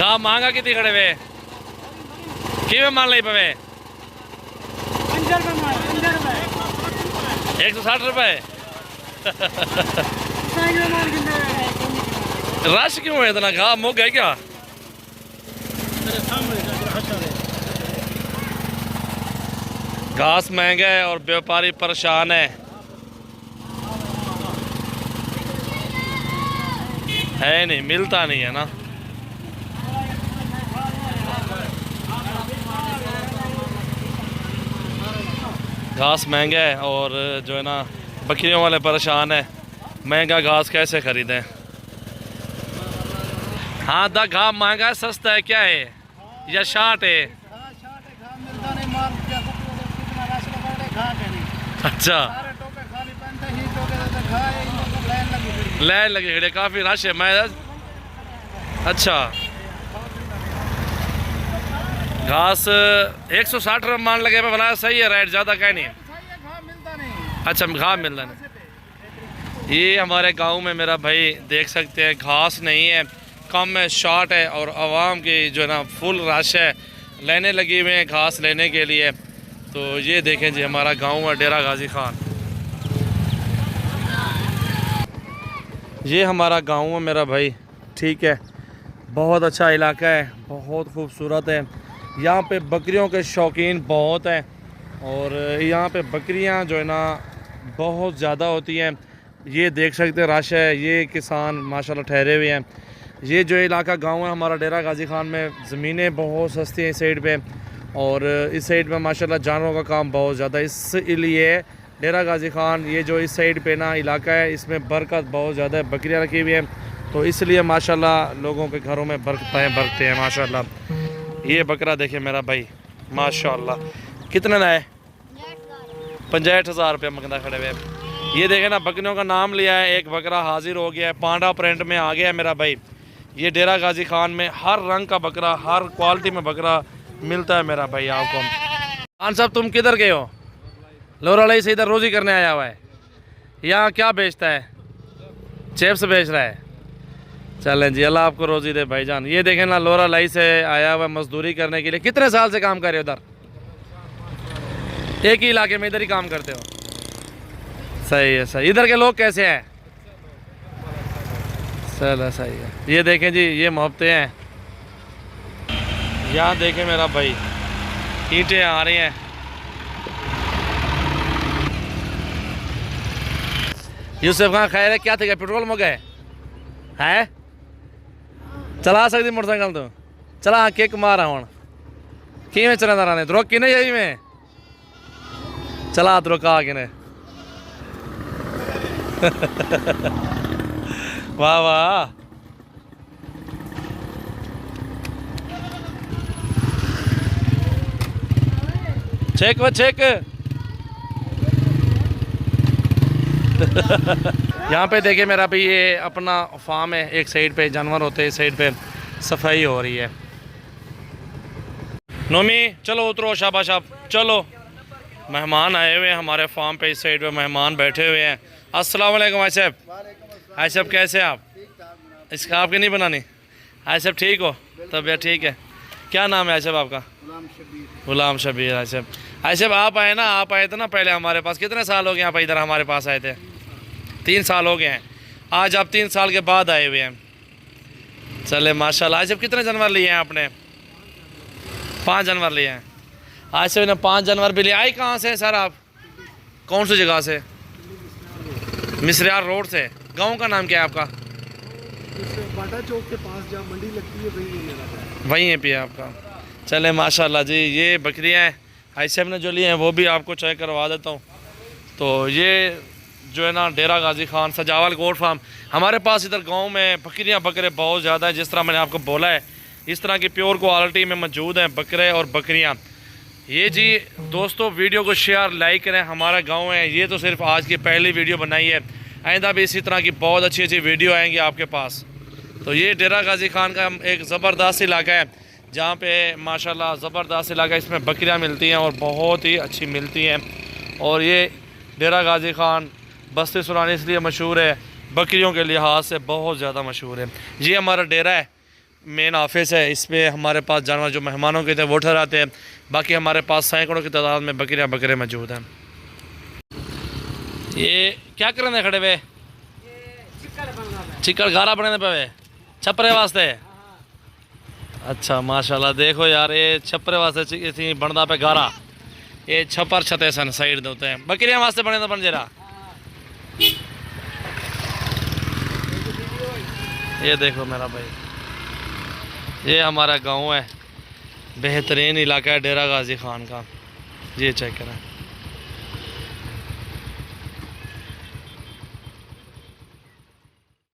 गा महंगा कितनी खड़े वे कि मान ली पवे 160 रुपए। रश क्यों है इतना? घा मुक है क्या? घास महंगा है और व्यापारी परेशान है नहीं, मिलता नहीं है ना। घास महंगा है और जो है ना बकरियों वाले परेशान है, महंगा घास कैसे खरीदें। हाँ दा घास महंगा है, सस्ता है क्या है या शार्ट है? अच्छा लाइन लगी खड़े, काफी रश है। मैं अच्छा घास 160 रुपये मान लगे पे बनाया, सही है रेट, ज़्यादा कह नहीं है। अच्छा घास मिलता नहीं। ये हमारे गांव में मेरा भाई देख सकते हैं घास नहीं है, कम है, शॉर्ट है और आवाम की जो है ना फुल रश है, लेने लगी हुए हैं घास लेने के लिए। तो ये देखें जी हमारा गांव है डेरा गाजी खान। ये हमारा गांव है मेरा भाई, ठीक है, बहुत अच्छा इलाका है, बहुत खूबसूरत है। यहाँ पे बकरियों के शौकीन बहुत हैं और यहाँ पे बकरियाँ जो है ना बहुत ज़्यादा होती हैं। ये देख सकते हैं रश है, ये किसान माशाल्लाह ठहरे हुए हैं। ये जो इलाका गांव है हमारा डेरा गाजी खान में, ज़मीनें बहुत सस्ती हैं इस साइड पे और इस साइड में माशाल्लाह जानवरों का काम बहुत ज़्यादा है। इसलिए डेरा गाजी खान ये जो इस साइड पे ना इलाका है, इसमें बरकत बहुत ज़्यादा है, बकरियाँ रखी हुई हैं, तो इसलिए माशाल्लाह लोगों के घरों में बरकते हैं माशाल्लाह। ये बकरा देखे मेरा भाई माशाल्लाह, कितने ना है? 65,000 रुपये मंगता खड़े हुए। ये देखे ना बकरियों का नाम लिया है, एक बकरा हाजिर हो गया है, पांडा प्रिंट में आ गया है मेरा भाई। ये डेरा गाजी खान में हर रंग का बकरा, हर क्वालिटी में बकरा मिलता है मेरा भाई आपको। खान साहब तुम किधर गए हो? लोरालाई से इधर रोजी करने आया हुआ है। यहाँ क्या बेचता है? चिप्स बेच रहा है। चलें जी, अल्लाह आपको रोजी दे भाईजान। ये देखें ना लोरालाई से आया हुआ मजदूरी करने के लिए। कितने साल से काम कर रहे हो उधर? एक ही इलाके में इधर ही काम करते हो? सही है सही। इधर के लोग कैसे हैं? चलो सही है। ये देखें जी ये मोहब्बतें हैं। यहाँ देखें मेरा भाई ईंटें आ रही हैं। यूसुफ खान खैर है क्या थे? पेट्रोल में गए है? चला सकती मोटरसाइकिल तो चला किक मारा हूँ कि चलता रहने तो रोक कि नहीं यही में चला तो रोका कि नहीं। वाह वाह। चेक वो चेक। यहाँ पे देखिए मेरा भाई ये अपना फार्म है, एक साइड पे जानवर होते हैं, इस साइड पे सफाई हो रही है। नोमी चलो उतरो, शाबाश आप चलो। मेहमान आए हुए हैं हमारे फार्म पे, इस साइड पे मेहमान बैठे हुए हैं। अस्सलाम वालेकुम आसिफ। आसिफ कैसे आप? इसका आपकी नहीं बनानी? आसिफ ठीक हो? तबीयत ठीक है? क्या नाम है आसिफ आपका? गुलाम शबीर। आसिफ आप आए ना, आप आए थे ना पहले हमारे पास, कितने साल हो गए आप इधर हमारे पास आए थे? 3 साल हो गए हैं। आज आप 3 साल के बाद आए हुए हैं। चले माशाल्लाह। आसिफ कितने जानवर लिए हैं आपने? 5 जानवर लिए हैं। आसिफ ने 5 जानवर भी लिए। आए कहाँ से सर आप? कौन सी जगह से? मिसरियार रोड से। गांव का नाम क्या है आपका? बाटा चौक के पास जहाँ मंडी लगती है वहीं है पे आपका। चले माशाल्लाह जी। ये बकरियाँ हैं आसिफ ने जो लिए हैं वो भी आपको चेक करवा देता हूँ। तो ये जो है ना डेरा गाजी खान सजावल गोट फार्म, हमारे पास इधर गांव में बकरियां बकरे बहुत ज़्यादा है, जिस तरह मैंने आपको बोला है इस तरह की प्योर क्वालिटी में मौजूद हैं बकरे और बकरियां। ये जी दोस्तों वीडियो को शेयर लाइक करें। हमारा गांव है, ये तो सिर्फ आज की पहली वीडियो बनाई है, आइंदा भी इसी तरह की बहुत अच्छी अच्छी वीडियो आएंगी आपके पास। तो ये डेरा गाजी खान का एक ज़बरदस्त इलाका है जहाँ पे माशाल्लाह ज़बरदस्त इलाका, इसमें बकरियाँ मिलती हैं और बहुत ही अच्छी मिलती हैं। और ये डेरा गाजी खान बस्ती सुरानी इसलिए मशहूर है, बकरियों के लिहाज से बहुत ज़्यादा मशहूर है। ये हमारा डेरा है मेन ऑफिस है, इस पे हमारे पास जानवर जो मेहमानों के थे वो ठहराते हैं। बाकी हमारे पास सैकड़ों की तादाद में बकरियाँ बकरे मौजूद हैं। ये क्या करने खड़े हुए? चिकड़ गारा बनने पे वे छपरे वास्ते। अच्छा माशाल्लाह, देखो यार ये छपरे वास्ते इतनी बनदा पे गारा, ये छपर छते सन साइड दे होते हैं बकरियां वास्ते बने तो बन जरा। ये देखो मेरा भाई, ये हमारा गांव है, बेहतरीन इलाका है डेरा गाजी खान का। ये चेक करें।